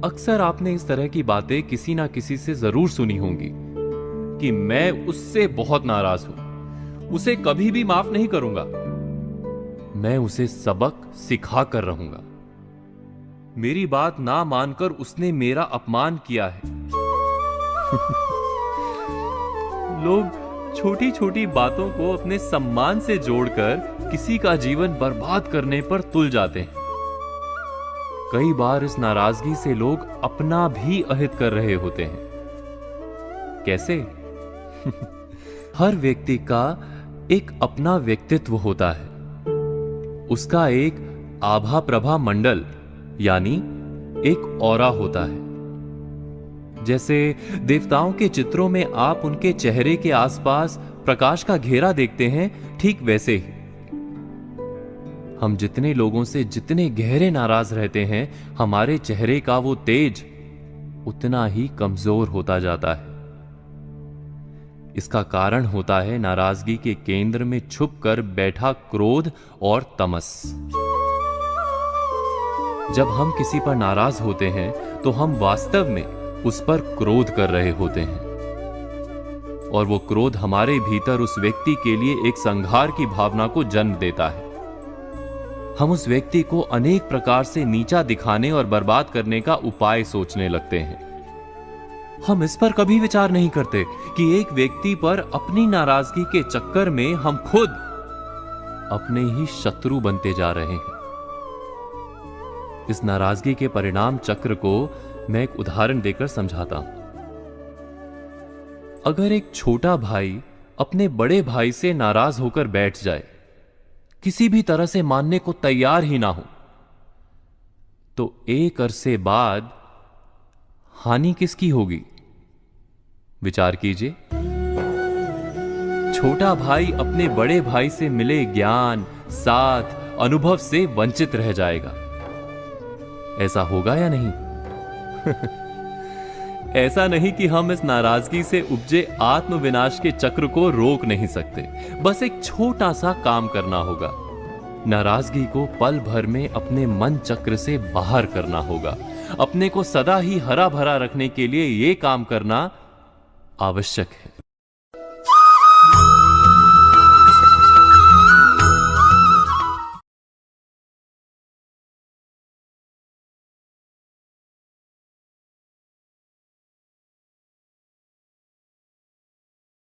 अक्सर आपने इस तरह की बातें किसी ना किसी से जरूर सुनी होंगी कि मैं उससे बहुत नाराज हूं, उसे कभी भी माफ नहीं करूंगा, मैं उसे सबक सिखा कर रहूंगा, मेरी बात ना मानकर उसने मेरा अपमान किया है। लोग छोटी छोटी बातों को अपने सम्मान से जोड़कर किसी का जीवन बर्बाद करने पर तुल जाते हैं। कई बार इस नाराजगी से लोग अपना भी अहित कर रहे होते हैं। कैसे? हर व्यक्ति का एक अपना व्यक्तित्व होता है, उसका एक आभा प्रभा मंडल यानी एक ऑरा होता है। जैसे देवताओं के चित्रों में आप उनके चेहरे के आसपास प्रकाश का घेरा देखते हैं, ठीक वैसे ही हम जितने लोगों से जितने गहरे नाराज रहते हैं, हमारे चेहरे का वो तेज उतना ही कमजोर होता जाता है। इसका कारण होता है नाराजगी के केंद्र में छुपकर बैठा क्रोध और तमस। जब हम किसी पर नाराज होते हैं तो हम वास्तव में उस पर क्रोध कर रहे होते हैं, और वो क्रोध हमारे भीतर उस व्यक्ति के लिए एक संघार की भावना को जन्म देता है। हम उस व्यक्ति को अनेक प्रकार से नीचा दिखाने और बर्बाद करने का उपाय सोचने लगते हैं। हम इस पर कभी विचार नहीं करते कि एक व्यक्ति पर अपनी नाराजगी के चक्कर में हम खुद अपने ही शत्रु बनते जा रहे हैं। इस नाराजगी के परिणाम चक्र को मैं एक उदाहरण देकर समझाता हूं। अगर एक छोटा भाई अपने बड़े भाई से नाराज होकर बैठ जाए, किसी भी तरह से मानने को तैयार ही ना हो, तो एक अरसे बाद हानि किसकी होगी? विचार कीजिए। छोटा भाई अपने बड़े भाई से मिले ज्ञान, साथ, अनुभव से वंचित रह जाएगा। ऐसा होगा या नहीं? ऐसा नहीं कि हम इस नाराजगी से उपजे आत्मविनाश के चक्र को रोक नहीं सकते, बस एक छोटा सा काम करना होगा। नाराजगी को पल भर में अपने मन चक्र से बाहर करना होगा। अपने को सदा ही हरा भरा रखने के लिए यह काम करना आवश्यक है।